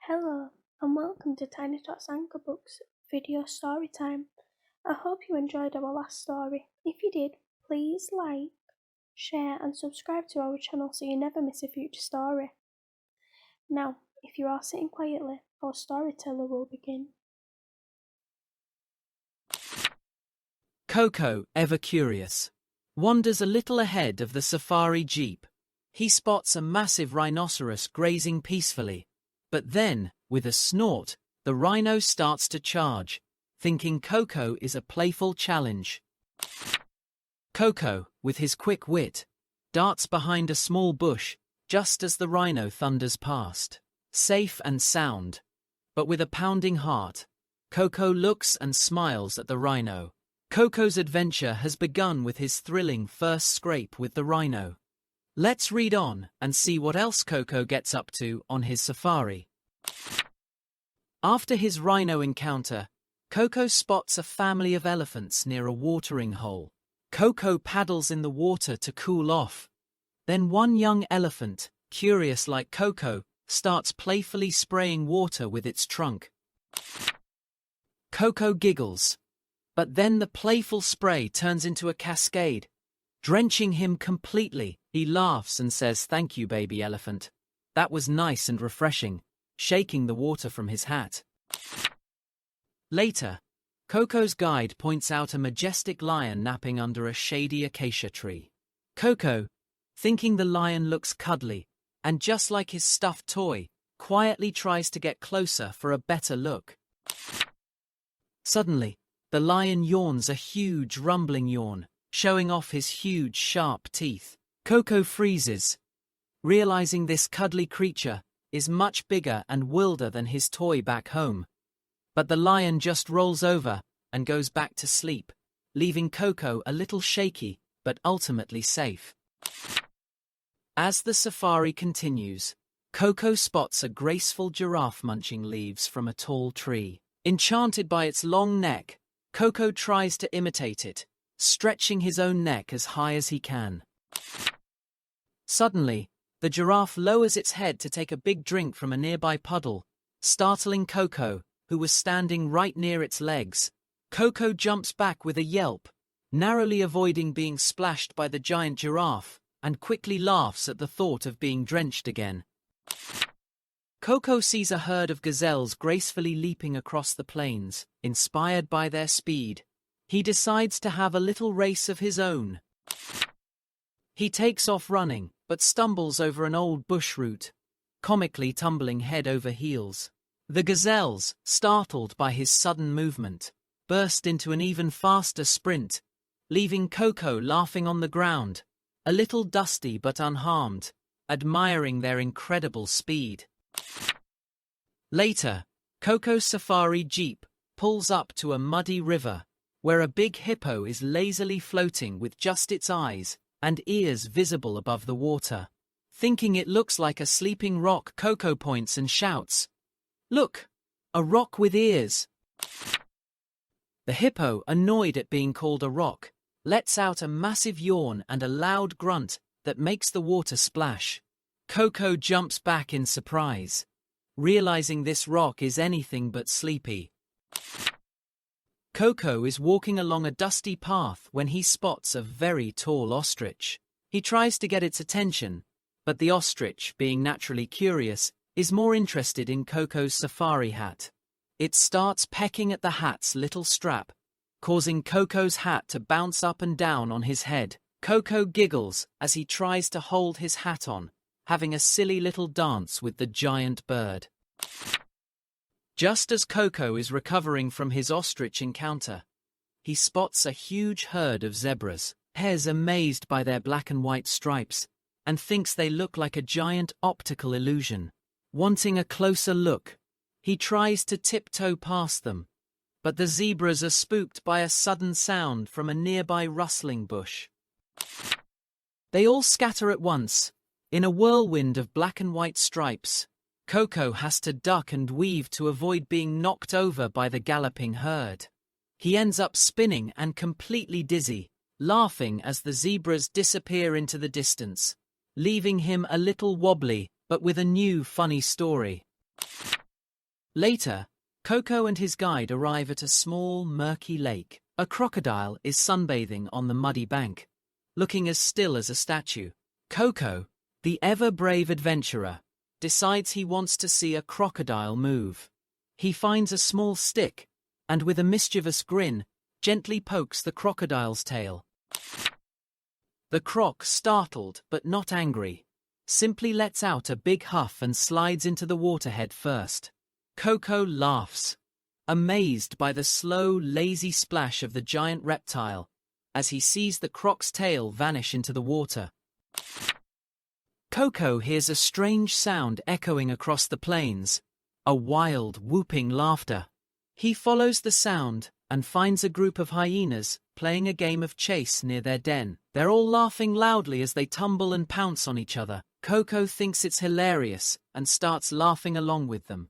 Hello, and welcome to Tiny Tots Anchor Books video story time. I hope you enjoyed our last story. If you did, please like, share and subscribe to our channel so you never miss a future story. Now, if you're all sitting quietly, our storyteller will begin. Coco, ever curious, wanders a little ahead of the safari jeep. He spots a massive rhinoceros grazing peacefully. But then, with a snort, the rhino starts to charge, thinking Coco is a playful challenge. Coco, with his quick wit, darts behind a small bush just as the rhino thunders past. Safe and sound, but with a pounding heart, Coco looks and smiles at the rhino. Coco's adventure has begun with his thrilling first scrape with the rhino. Let's read on and see what else Coco gets up to on his safari. After his rhino encounter, Coco spots a family of elephants near a watering hole. Coco paddles in the water to cool off. Then one young elephant, curious like Coco, starts playfully spraying water with its trunk. Coco giggles, but then the playful spray turns into a cascade, drenching him completely. He laughs and says, "Thank you, baby elephant. That was nice and refreshing," shaking the water from his hat. Later, Coco's guide points out a majestic lion napping under a shady acacia tree. Coco, thinking the lion looks cuddly, and just like his stuffed toy, quietly tries to get closer for a better look. Suddenly, the lion yawns a huge rumbling yawn, showing off his huge sharp teeth. Coco freezes, realizing this cuddly creature is much bigger and wilder than his toy back home. But the lion just rolls over and goes back to sleep, leaving Coco a little shaky but ultimately safe. As the safari continues, Coco spots a graceful giraffe munching leaves from a tall tree. Enchanted by its long neck, Coco tries to imitate it, stretching his own neck as high as he can. Suddenly, the giraffe lowers its head to take a big drink from a nearby puddle, startling Coco, who was standing right near its legs. Coco jumps back with a yelp, narrowly avoiding being splashed by the giant giraffe, and quickly laughs at the thought of being drenched again. Coco sees a herd of gazelles gracefully leaping across the plains, inspired by their speed. He decides to have a little race of his own. He takes off running, but stumbles over an old bush route, comically tumbling head over heels. The gazelles, startled by his sudden movement, burst into an even faster sprint, leaving Coco laughing on the ground, a little dusty but unharmed, admiring their incredible speed. Later, Coco's safari jeep pulls up to a muddy river, where a big hippo is lazily floating with just its eyes and ears visible above the water. Thinking it looks like a sleeping rock, Coco points and shouts, "Look, a rock with ears!" The hippo, annoyed at being called a rock, lets out a massive yawn and a loud grunt that makes the water splash. Coco jumps back in surprise, realizing this rock is anything but sleepy. Coco is walking along a dusty path when he spots a very tall ostrich. He tries to get its attention, but the ostrich, being naturally curious, is more interested in Coco's safari hat. It starts pecking at the hat's little strap, causing Coco's hat to bounce up and down on his head. Coco giggles as he tries to hold his hat on, having a silly little dance with the giant bird. Just as Coco is recovering from his ostrich encounter, he spots a huge herd of zebras. He's amazed by their black and white stripes, and thinks they look like a giant optical illusion. Wanting a closer look, he tries to tiptoe past them, but the zebras are spooked by a sudden sound from a nearby rustling bush. They all scatter at once, in a whirlwind of black and white stripes. Coco has to duck and weave to avoid being knocked over by the galloping herd. He ends up spinning and completely dizzy, laughing as the zebras disappear into the distance, leaving him a little wobbly, but with a new funny story. Later, Coco and his guide arrive at a small, murky lake. A crocodile is sunbathing on the muddy bank, looking as still as a statue. Coco, the ever-brave adventurer, decides he wants to see a crocodile move. He finds a small stick, and with a mischievous grin, gently pokes the crocodile's tail. The croc, startled but not angry, simply lets out a big huff and slides into the water head first. Coco laughs, amazed by the slow, lazy splash of the giant reptile, as he sees the croc's tail vanish into the water. Coco hears a strange sound echoing across the plains, a wild, whooping laughter. He follows the sound and finds a group of hyenas playing a game of chase near their den. They're all laughing loudly as they tumble and pounce on each other. Coco thinks it's hilarious and starts laughing along with them.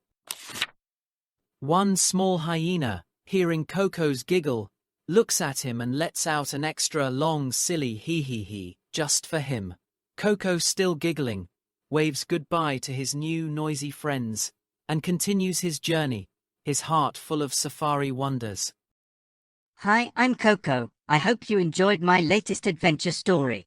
One small hyena, hearing Coco's giggle, looks at him and lets out an extra long, silly hee-hee-hee, just for him. Coco, still giggling, waves goodbye to his new noisy friends and continues his journey, his heart full of safari wonders. Hi, I'm Coco. I hope you enjoyed my latest adventure story.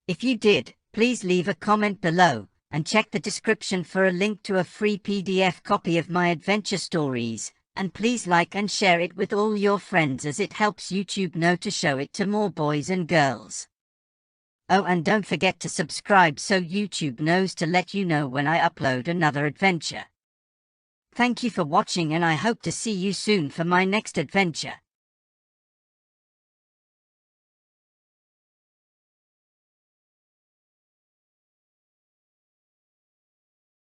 If you did, please leave a comment below and check the description for a link to a free PDF copy of my adventure stories, and please like and share it with all your friends as it helps YouTube know to show it to more boys and girls. Oh, and don't forget to subscribe so YouTube knows to let you know when I upload another adventure. Thank you for watching, and I hope to see you soon for my next adventure.